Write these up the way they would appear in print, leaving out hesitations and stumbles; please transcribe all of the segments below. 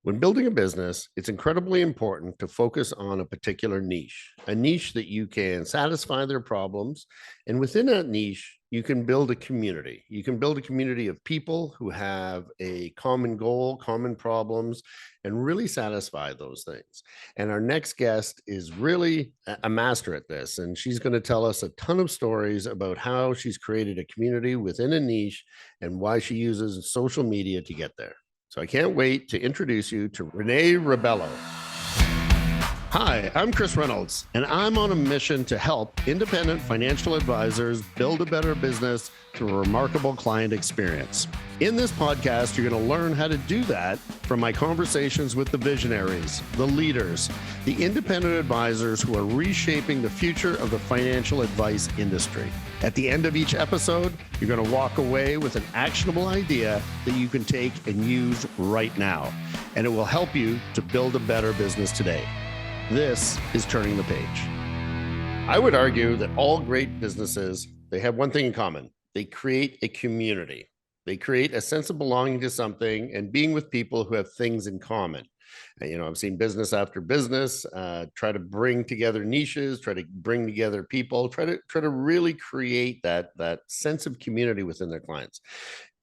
When building a business, it's incredibly important to focus on a niche that you can satisfy their problems. And within that niche, you can build a community. You can build a community of people who have a common goal, common problems, and really satisfy those things. And our next guest is really a master at this. And she's going to tell us a ton of stories about how she's created a community within a niche and why she uses social media to get there. So I can't wait to introduce you to Renée Rebelo. Hi, I'm Chris Reynolds, and I'm on a mission to help independent financial advisors build a better business through a remarkable client experience. In this podcast, you're going to learn how to do that from my conversations with the visionaries, the leaders, the independent advisors who are reshaping the future of the financial advice industry. At the end of each episode, you're going to walk away with an actionable idea that you can take and use right now, and it will help you to build a better business today. This is Turning the Page. I would argue that all great businesses, they have one thing in common. They create a community. They create a sense of belonging to something and being with people who have things in common. And, I've seen business after business try to bring together niches, try to bring together people, try to really create that sense of community within their clients.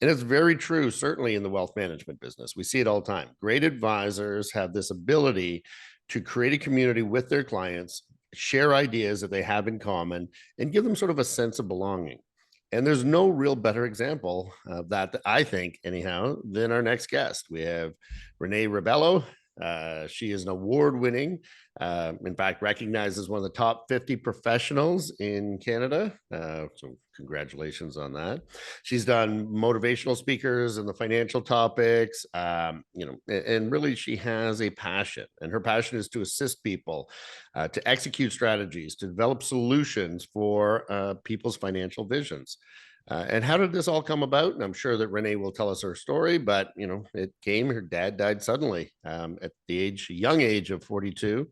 And it's very true, certainly in the wealth management business. We see it all the time. Great advisors have this ability to create a community with their clients, share ideas that they have in common, and give them sort of a sense of belonging. And there's no real better example of that, I think, anyhow, than our next guest. We have Renée Rebelo. She is an award-winning, in fact, recognized as one of the top 50 professionals in Canada. So congratulations on that. She's done motivational speakers and the financial topics, and really she has a passion, and her passion is to assist people to execute strategies, to develop solutions for people's financial visions. And how did this all come about? And I'm sure that Renée will tell us her story, but it came. Her dad died suddenly at the young age of 42.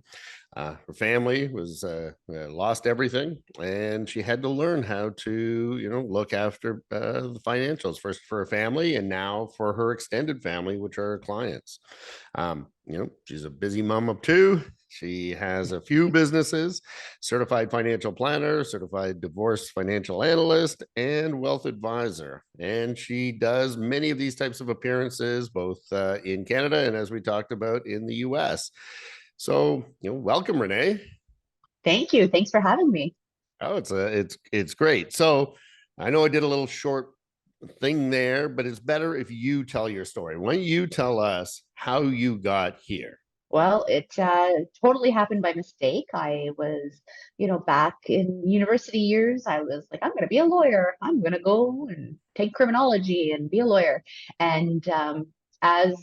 Her family was lost everything, and she had to learn how to look after the financials, first for her family, and now for her extended family, which are her clients. She's a busy mom of two. She has a few businesses, certified financial planner, certified divorce financial analyst, and wealth advisor. And she does many of these types of appearances, both in Canada and, as we talked about, in the US. So, welcome, Renée. Thank you. Thanks for having me. Oh, it's great. So I know I did a little short thing there, but it's better if you tell your story. Why don't you tell us how you got here? Well, it totally happened by mistake. I was, back in university years, I was like, I'm going to be a lawyer. I'm going to go and take criminology and be a lawyer. And as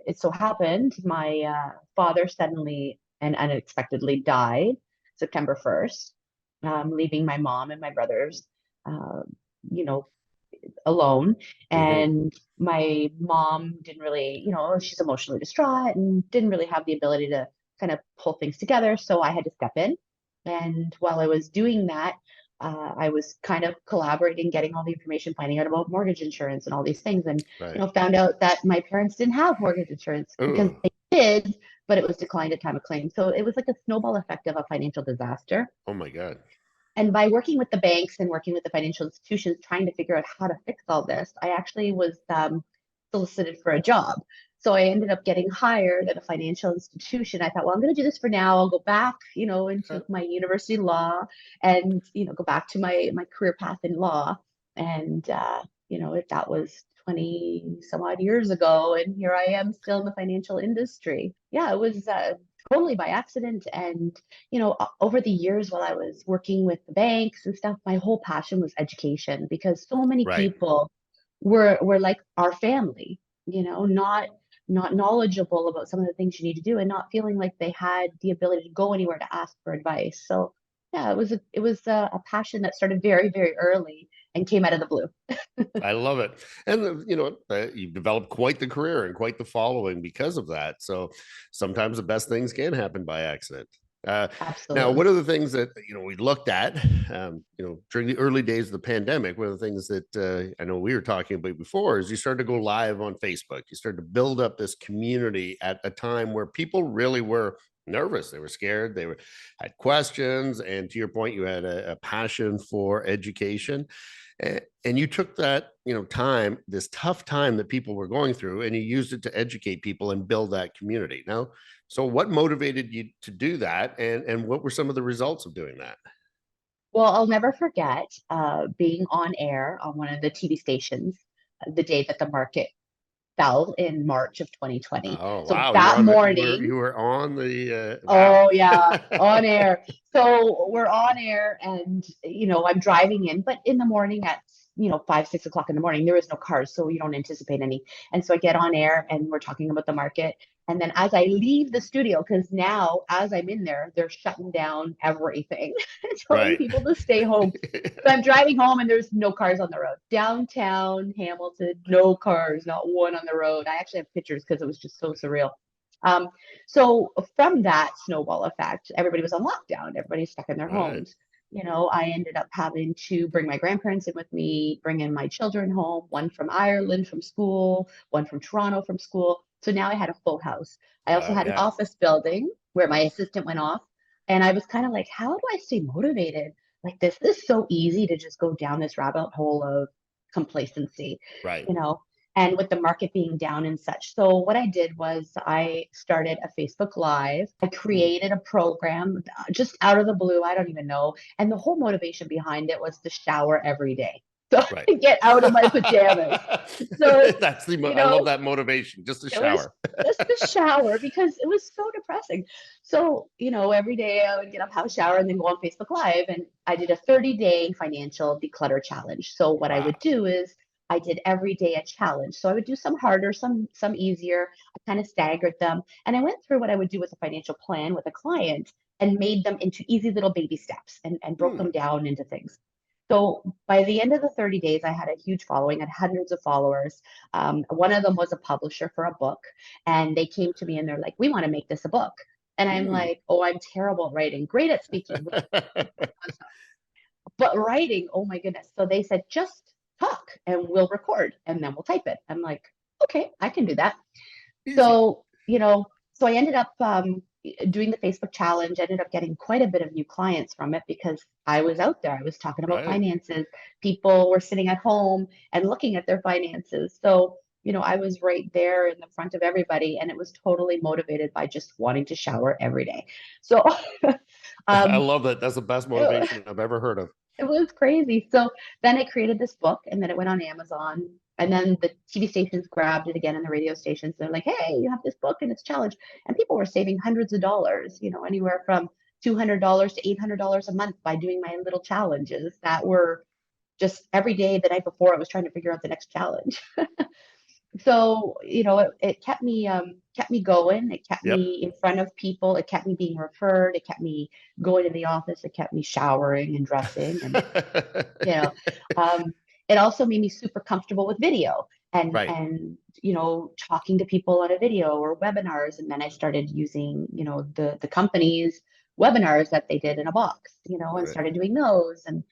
it so happened, my father suddenly and unexpectedly died September 1st, leaving my mom and my brothers, uh, you know, alone. Mm-hmm. And my mom didn't really, she's emotionally distraught and didn't really have the ability to kind of pull things together. So I had to step in. And while I was doing that, I was kind of collaborating, getting all the information, finding out about mortgage insurance and all these things. And, Right. found out that my parents didn't have mortgage insurance because Oh, they did, but it was declined at time of claim. So it was like a snowball effect of a financial disaster. oh my God. And by working with the banks and working with the financial institutions, trying to figure out how to fix all this, I actually was solicited for a job. So I ended up getting hired at a financial institution. I thought, well, I'm going to do this for now. I'll go back, and Huh. take my university law and, go back to my career path in law. And, that was 20 some odd years ago. And here I am still in the financial industry. Yeah, it was totally by accident. And over the years while I was working with the banks and stuff, my whole passion was education because so many Right. people were like our family, not knowledgeable about some of the things you need to do and not feeling like they had the ability to go anywhere to ask for advice. So yeah, it was a passion that started very, very early and came out of the blue. I love it. And, you've developed quite the career and quite the following because of that. So sometimes the best things can happen by accident. Now, one Absolutely. of the things that we looked at, during the early days of the pandemic, one of the things that I know we were talking about before is you started to go live on Facebook. You started to build up this community at a time where people really were nervous. They were scared. Had questions, and to your point, you had a passion for education, and you took that time, this tough time that people were going through, and you used it to educate people and build that community. Now, so what motivated you to do that, and what were some of the results of doing that? Well, I'll never forget being on air on one of the TV stations the day that the market fell in March of 2020. Oh So wow, that you morning, were on the wow. oh yeah, on air. So we're on air and I'm driving in, but in the morning at 5, 6 o'clock in the morning, there is no cars, so you don't anticipate any. And so I get on air and we're talking about the market. And then as I leave the studio, because now as I'm in there, they're shutting down everything and telling Right. people to stay home. So I'm driving home and there's no cars on the road. Downtown Hamilton, no cars, not one on the road. I actually have pictures because it was just so surreal. Um, so from that snowball effect, everybody was on lockdown. Everybody's stuck in their Right. homes. I ended up having to bring my grandparents in with me, bring in my children home, one from Ireland from school, one from Toronto from school. So now I had a full house. I also Wow. had an Yeah. office building where my assistant went off. And I was kind of like, how do I stay motivated? Like this is so easy to just go down this rabbit hole of complacency, Right. you know and with the market being down and such. So what I did was I started a Facebook Live. I Mm, created a program just out of the blue. I don't even know. And the whole motivation behind it was to shower every day. So right. I get out of my pajamas. So, That's you I love know, that motivation. Just a it was shower. just the shower because it was so depressing. So, every day I would get up, have a shower, and then go on Facebook Live. And I did a 30-day financial declutter challenge. So what I Wow. would do is I did every day a challenge. So I would do some harder, some easier. I kind of staggered them. And I went through what I would do with a financial plan with a client and made them into easy little baby steps and broke Hmm. them down into things. So by the end of the 30 days, I had a huge following, I had hundreds of followers. One of them was a publisher for a book, and they came to me and they're like, "We want to make this a book." And I'm Hmm. like, "Oh, I'm terrible at writing, great at speaking, but writing, oh my goodness." So they said, "Just talk and we'll record and then we'll type it." I'm like, "Okay, I can do that." Easy. So, so I ended up doing the Facebook challenge, ended up getting quite a bit of new clients from it because I was out there. I was talking about Right. finances. People were sitting at home and looking at their finances. So, I was right there in the front of everybody and it was totally motivated by just wanting to shower every day. So, I um, love that. That's the best it, motivation I've ever heard of. it was crazy. So then I created this book and then it went on Amazon. And then the TV stations grabbed it again and the radio stations. They're like, "Hey, you have this book and it's a challenge." And people were saving hundreds of dollars, anywhere from $200 to $800 a month by doing my little challenges that were just every day the night before I was trying to figure out the next challenge. So it kept me going, it kept Yep. me in front of people, it kept me being referred, it kept me going to the office, it kept me showering and dressing, and you know um, it also made me super comfortable with video Right. and talking to people on a video or webinars. And then I started using the company's webinars that they did in a box, and Right. started doing those and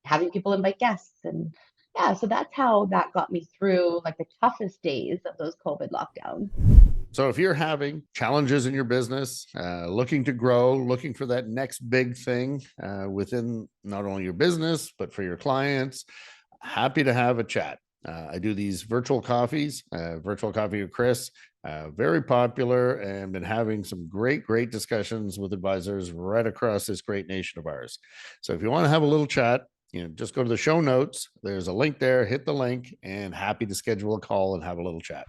having people invite guests. And yeah, so that's how that got me through like the toughest days of those COVID lockdowns. So if you're having challenges in your business, looking to grow, looking for that next big thing within not only your business, but for your clients, happy to have a chat. I do these virtual coffees, virtual coffee with Chris, very popular, and been having some great discussions with advisors right across this great nation of ours. So if you want to have a little chat, just go to the show notes. There's a link there, hit the link, and happy to schedule a call and have a little chat.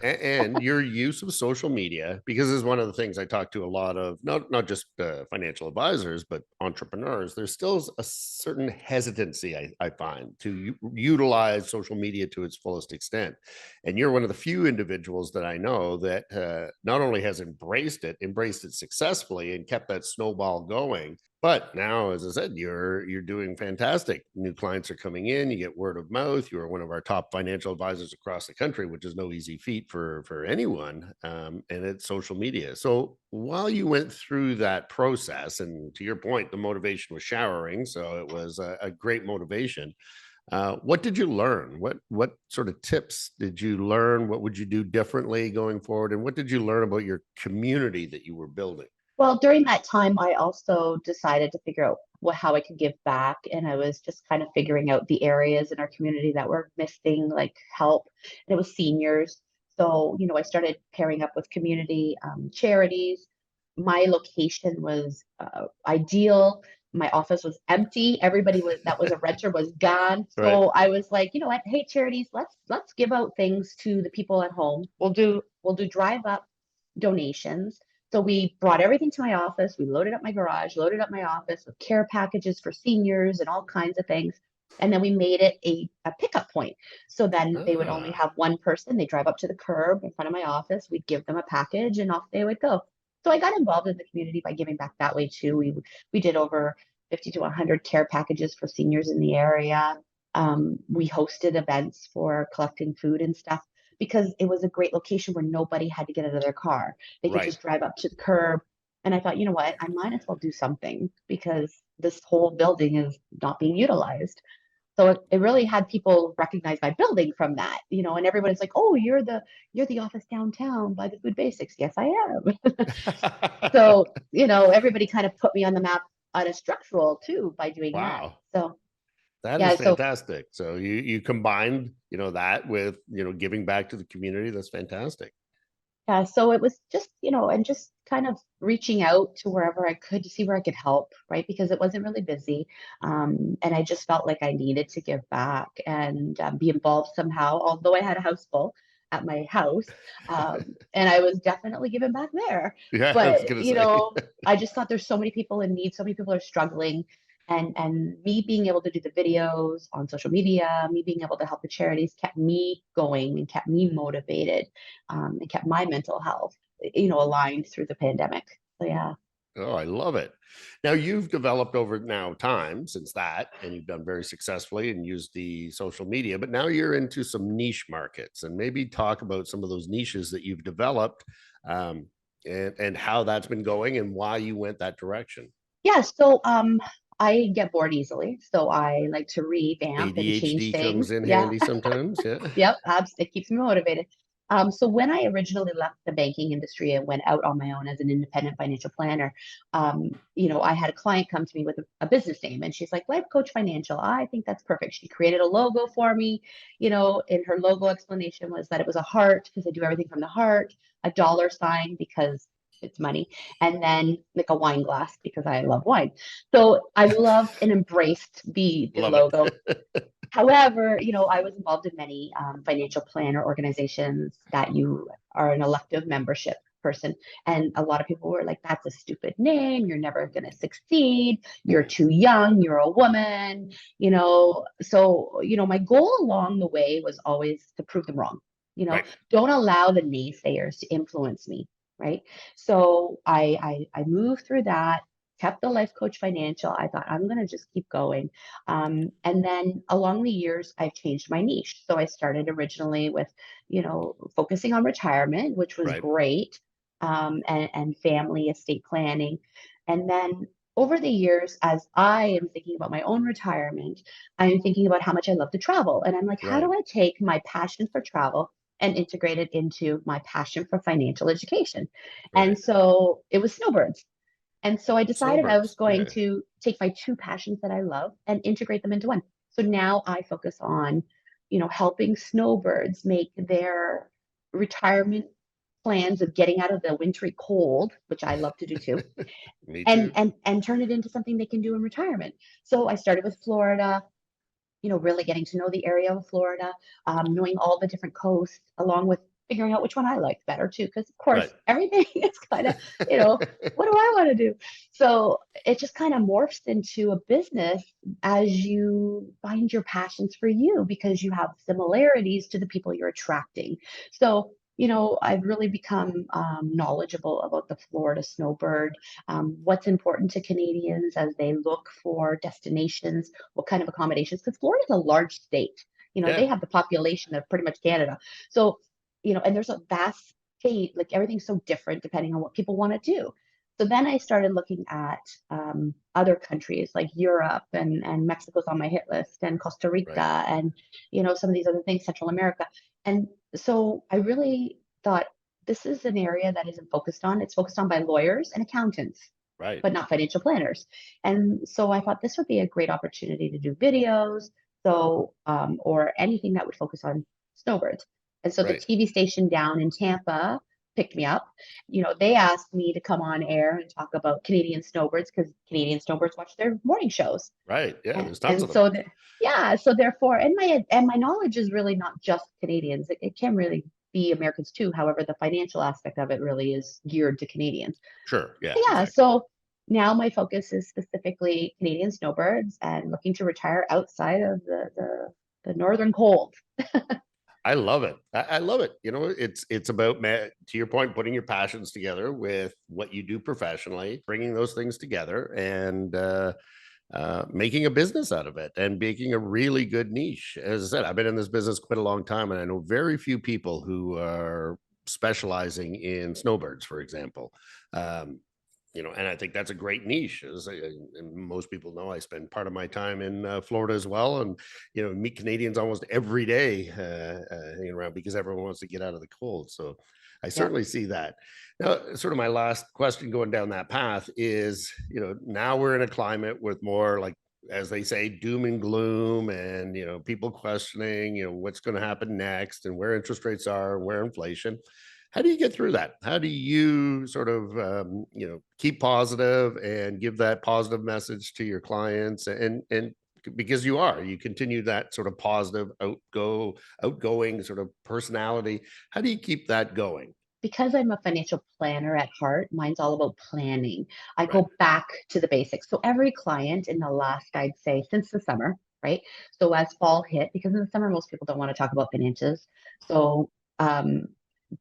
And your use of social media, because this is one of the things I talk to a lot of, not just financial advisors, but entrepreneurs. There's still a certain hesitancy I find to utilize social media to its fullest extent. And you're one of the few individuals that I know that not only has embraced it successfully and kept that snowball going, But now, as I said, you're doing fantastic. New clients are coming in. You get word of mouth. You are one of our top financial advisors across the country, which is no easy feat for anyone. And it's social media. So while you went through that process, and to your point, the motivation was showering, so it was a great motivation. What did you learn? What sort of tips did you learn? What would you do differently going forward? And what did you learn about your community that you were building? Well, during that time, I also decided to figure out how I could give back. And I was just kind of figuring out the areas in our community that were missing, like help. And it was seniors. So, I started pairing up with community charities. My location was ideal. My office was empty. Everybody that was a renter was gone. Right. So I was like, you know what? Hey, charities, let's give out things to the people at home. We'll do drive up donations. So we brought everything to my office. We loaded up my garage, loaded up my office with care packages for seniors and all kinds of things. And then we made it a pickup point. So then they would only Ah, have one person. They drive up to the curb in front of my office. We'd give them a package and off they would go. So I got involved in the community by giving back that way too. We did over 50 to 100 care packages for seniors in the area. We hosted events for collecting food and stuff because it was a great location where nobody had to get out of their car. They could right. just drive up to the curb. And I thought, you know what? I might as well do something because this whole building is not being utilized. So it really had people recognize my building from that, and everybody's like, "Oh, you're the office downtown by the Food Basics." Yes, I am. So, everybody kind of put me on the map on a structural too by doing that. Wow. So That is yeah, so fantastic. So you combined, that with, giving back to the community. That's fantastic. Yeah, so it was just, and just kind of reaching out to wherever I could to see where I could help, right? Because it wasn't really busy. And I just felt like I needed to give back and be involved somehow, although I had a house full at my house. And I was definitely giving back there. Yeah, I was But, gonna say. I just thought there's so many people in need, so many people are struggling. And me being able to do the videos on social media, me being able to help the charities kept me going and kept me motivated and kept my mental health, aligned through the pandemic. So yeah. Oh, I love it. Now you've developed over now time since that, and you've done very successfully and used the social media, but now you're into some niche markets and maybe talk about some of those niches that you've developed, um, and how that's been going and why you went that direction. Yeah. So I get bored easily. So I like to revamp and change ADHD comes things. in Yeah. handy sometimes. Yeah. Yep, it keeps me motivated. So when I originally left the banking industry and went out on my own as an independent financial planner, I had a client come to me with a business name, and she's like, "Life Coach Financial." I think that's perfect. She created a logo for me. And her logo explanation was that it was a heart because I do everything from the heart, a dollar sign because it's money, and then like a wine glass because I love wine. So I loved and embraced the Love logo. it. However, I was involved in many financial planner organizations that you are an elective membership person. And a lot of people were like, "That's a stupid name. You're never going to succeed. You're Mm, too young. You're a woman." So, my goal along the way was always to prove them wrong. right. Don't allow the naysayers to influence me. Right. So I moved through that, kept the life coach financial. I thought I'm going to just keep going. And then along the years, I've changed my niche. So I started originally with, focusing on retirement, which was Right. great, and family estate planning. And then over the years, as I am thinking about my own retirement, I'm thinking about how much I love to travel. And I'm like, how do Right. I take my passion for travel and integrate it into my passion for financial education? And Right. so it was snowbirds. And so I decided I was Snowbirds. going Yeah. to take my two passions that I love and integrate them into one. So now I focus on, helping snowbirds make their retirement plans of getting out of the wintry cold, which I love to do too, Me and too. and and turn it into something they can do in retirement. So I started with Florida, really getting to know the area of Florida, knowing all the different coasts, along with figuring out which one I liked better too. Because of course, Right. everything is kind of, what do I want to do? So it just kind of morphs into a business as you find your passions for you because you have similarities to the people you're attracting. So I've really become knowledgeable about the Florida snowbird, what's important to Canadians as they look for destinations, what kind of accommodations, because Florida's a large state. They Yeah. have the population of pretty much Canada. So, and there's a vast state, like everything's so different depending on what people want to do. So then I started looking at other countries like Europe, and Mexico's on my hit list, and Costa Right. Rica, and some of these other things, Central America. And so I really thought this is an area that isn't focused on. It's focused on by lawyers and accountants, Right. but not financial planners. And so I thought this would be a great opportunity to do videos, or anything that would focus on snowbirds. And so the Right. TV station down in Tampa picked me up. They asked me to come on air and talk about Canadian snowbirds because Canadian snowbirds watch their morning shows. Right. Yeah. And, There's tons and of them. so, yeah, so therefore, and my knowledge is really not just Canadians. It can really be Americans too. However, the financial aspect of it really is geared to Canadians. Sure. Yeah, Yeah, exactly. so now my focus is specifically Canadian snowbirds and looking to retire outside of the northern cold. I love it. I love it. It's about, to your point, putting your passions together with what you do professionally, bringing those things together, and making a business out of it, and making a really good niche. As I said, I've been in this business quite a long time, and I know very few people who are specializing in snowbirds, for example. Um, and I think that's a great niche. And most people know I spend part of my time in Florida as well, and meet Canadians almost every day hanging around because everyone wants to get out of the cold. So I Yeah. certainly see that. Now, sort of my last question going down that path is, now we're in a climate with more, like, as they say, doom and gloom, and people questioning, what's going to happen next, and where interest rates are, where inflation. How do you get through that? How do you sort of, keep positive and give that positive message to your clients? And because you continue that sort of positive, outgoing sort of personality. How do you keep that going? Because I'm a financial planner at heart, mine's all about planning. I Right. go back to the basics. So every client in the last, I'd say, since the summer, right? So as fall hit, because in the summer most people don't want to talk about finances. So um,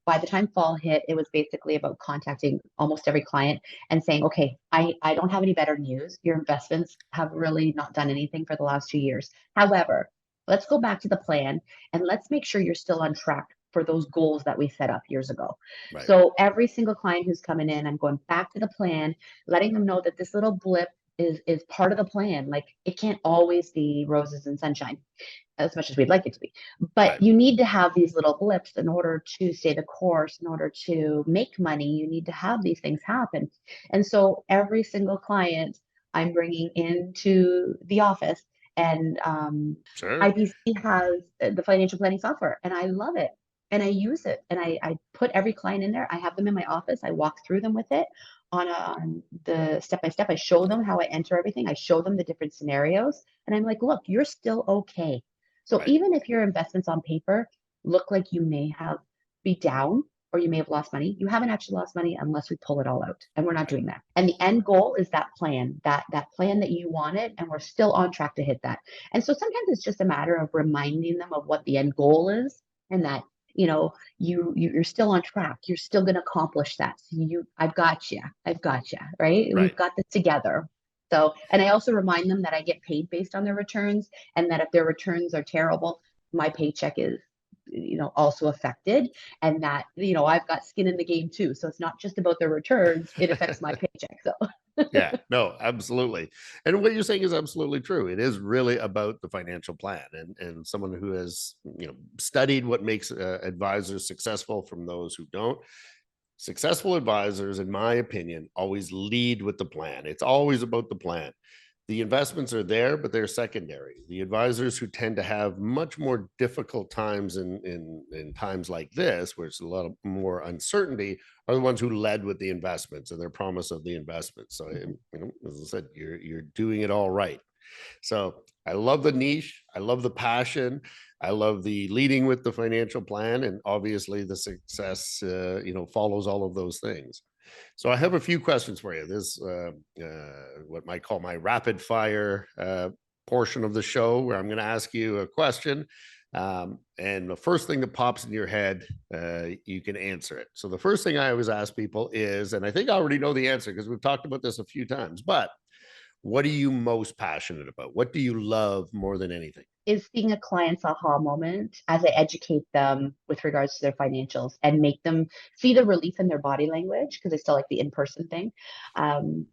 by the time fall hit, it was basically about contacting almost every client and saying, okay, I don't have any better news. Your investments have really not done anything for the last 2 years. However, let's go back to the plan and let's make sure you're still on track for those goals that we set up years ago. Right. So every single client who's coming in, I'm going back to the plan, letting them know that this little blip is part of the plan. Like it can't always be roses and sunshine as much as we'd like it to be. But Right. you need to have these little blips in order to stay the course, in order to make money. You need to have these things happen. And so every single client I'm bringing into the office, and Sure. IBC has the financial planning software, and I love it. And I use it, and I put every client in there. I have them in my office. I walk through them with it on the step by step. I show them how I enter everything. I show them the different scenarios, and I'm like, look, you're still okay. So Right. even if your investments on paper look like you may have be down or you may have lost money, you haven't actually lost money unless we pull it all out. And we're not Right. doing that. And the end goal is that plan, that plan that you wanted, and we're still on track to hit that. And so sometimes it's just a matter of reminding them of what the end goal is, and that you're still on track. You're still going to accomplish that. So I've got you, right? Right. We've got this together. So, and I also remind them that I get paid based on their returns, and that if their returns are terrible, my paycheck is, also affected, and that, I've got skin in the game too. So it's not just about their returns, it affects my paycheck. So, Yeah, no, absolutely. And what you're saying is absolutely true. It is really about the financial plan, and someone who has, studied what makes advisors successful from those who don't. Successful advisors, in my opinion, always lead with the plan. It's always about the plan. The investments are there, but they're secondary. The advisors who tend to have much more difficult times in times like this, where it's a lot of more uncertainty, are the ones who led with the investments and their promise of the investments. So, as I said, you're doing it all right. So I love the niche. I love the passion. I love the leading with the financial plan, and obviously the success, follows all of those things. So I have a few questions for you. This, what might call my rapid fire portion of the show, where I'm going to ask you a question. And the first thing that pops in your head, you can answer it. So the first thing I always ask people is, and I think I already know the answer because we've talked about this a few times, but what are you most passionate about? What do you love more than anything? Is seeing a client's aha moment as I educate them with regards to their financials and make them see the relief in their body language, because I still like the in-person thing. Um,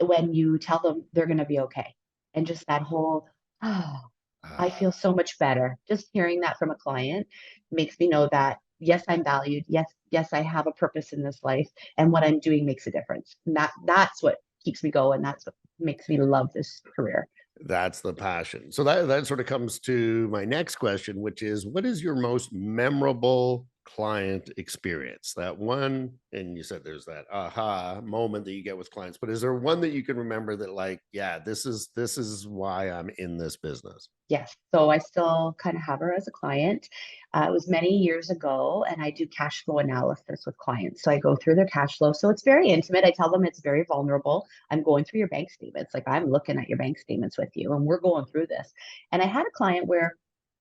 when you tell them they're going to be okay. And just that whole, oh, I feel so much better. Just hearing that from a client makes me know that, yes, I'm valued. Yes, yes, I have a purpose in this life, and what I'm doing makes a difference. And that's what keeps me going. That's what makes me love this career. That's the passion. So that sort of comes to my next question, which is, what is your most memorable client experience? That one, and you said there's that aha moment that you get with clients, but is there one that you can remember that, like, yeah, this is why I'm in this business? Yes. So I still kind of have her as a client. It was many years ago, and I do cash flow analysis with clients. So I go through their cash flow. So it's very intimate. I tell them it's very vulnerable. I'm going through your bank statements. Like, I'm looking at your bank statements with you, and we're going through this. And I had a client where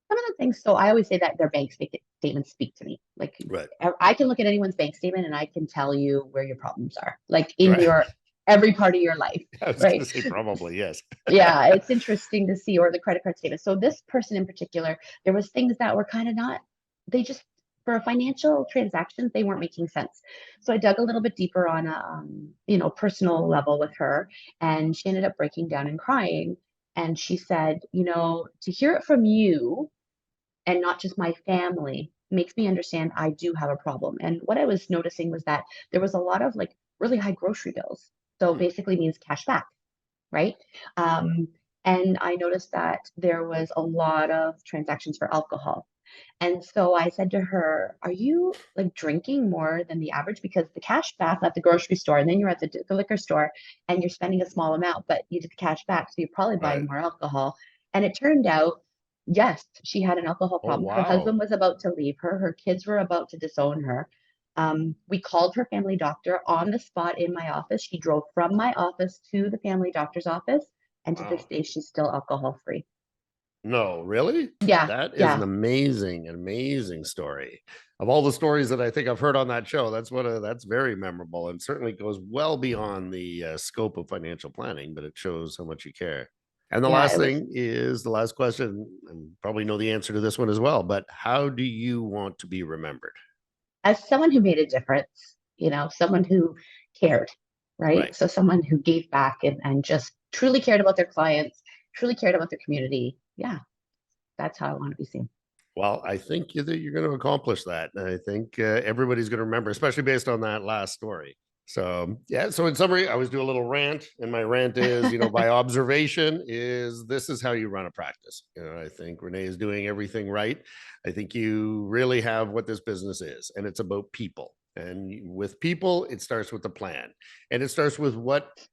some of the things, so I always say that their bank statements speak to me. Like, Right. I can look at anyone's bank statement and I can tell you where your problems are, like in Right. your every part of your life, I was going right? to say probably yes. Yeah, it's interesting to see, or the credit card statement. So this person in particular, there was things that were kind of not, they just, for financial transactions, they weren't making sense. So I dug a little bit deeper on a, personal level with her, and she ended up breaking down and crying. And she said, to hear it from you and not just my family makes me understand I do have a problem. And what I was noticing was that there was a lot of like really high grocery bills. So Hmm. basically means cash back, right? Um, and I noticed that there was a lot of transactions for alcohol. And so I said to her, "Are you like drinking more than the average? Because the cash back at the grocery store, and then you're at the liquor store and you're spending a small amount, but you did the cash back. So you're probably Right. buying more alcohol." And it turned out, yes, she had an alcohol Oh, problem. Her wow. husband was about to leave her, her kids were about to disown her. We called her family doctor on the spot in my office. She drove from my office to the family doctor's office. And to this Wow. day, she's still alcohol free. No, really? Yeah, That is an yeah. amazing story. Of all the stories that I think I've heard on that show, that's very memorable, and certainly goes well beyond the scope of financial planning, but it shows how much you care. And the Yeah, last it was. thing is the last question, and probably know the answer to this one as well, but how do you want to be remembered? As someone who made a difference, someone who cared, right? Right. So someone who gave back and just truly cared about their clients, truly cared about their community. Yeah, that's how I want to be seen. Well, I think that you're going to accomplish that. And I think everybody's going to remember, especially based on that last story. So, yeah. So, in summary, I always do a little rant, and my rant is, by observation, is this is how you run a practice. I think Renee is doing everything right. I think you really have what this business is, and it's about people. And with people, it starts with the plan, and it starts with what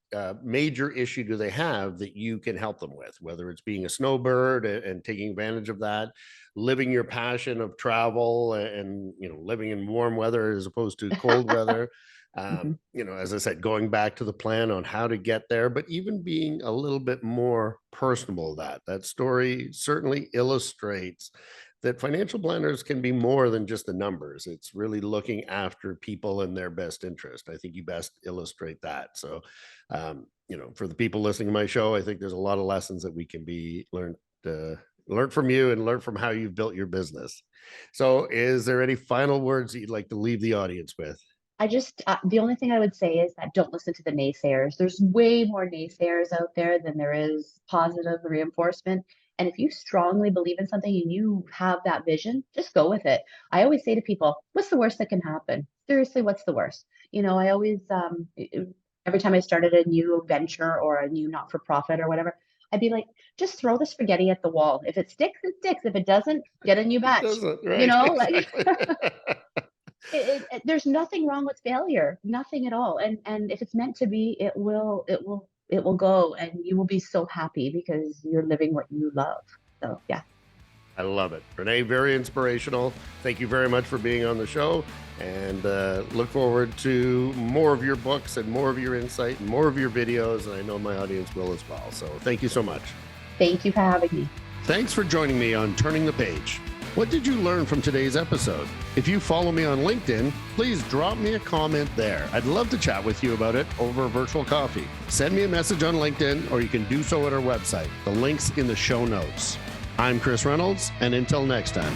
major issue do they have that you can help them with, whether it's being a snowbird and taking advantage of that, living your passion of travel and living in warm weather as opposed to cold weather. Mhm. As I said, going back to the plan on how to get there, but even being a little bit more personable. That story certainly illustrates that financial planners can be more than just the numbers. It's really looking after people in their best interest. I think you best illustrate that. So, for the people listening to my show, I think there's a lot of lessons that we can be learn from you and learn from how you've built your business. So, is there any final words that you'd like to leave the audience with? The only thing I would say is that don't listen to the naysayers. There's way more naysayers out there than there is positive reinforcement. And if you strongly believe in something and you have that vision, just go with it. I always say to people, what's the worst that can happen? Seriously, what's the worst? I always, every time I started a new venture or a new not for profit or whatever, I'd be like, just throw the spaghetti at the wall. If it sticks, it sticks. If it doesn't, get a new It batch. doesn't, right? Like Exactly. there's nothing wrong with failure, nothing at all. And if it's meant to be, it will go, and you will be so happy because you're living what you love. So yeah. I love it. Renee, very inspirational. Thank you very much for being on the show, and look forward to more of your books and more of your insight and more of your videos. And I know my audience will as well. So thank you so much. Thank you for having me. Thanks for joining me on Turning the Page. What did you learn from today's episode? If you follow me on LinkedIn, please drop me a comment there. I'd love to chat with you about it over virtual coffee. Send me a message on LinkedIn, or you can do so at our website. The link's in the show notes. I'm Chris Reynolds, and until next time.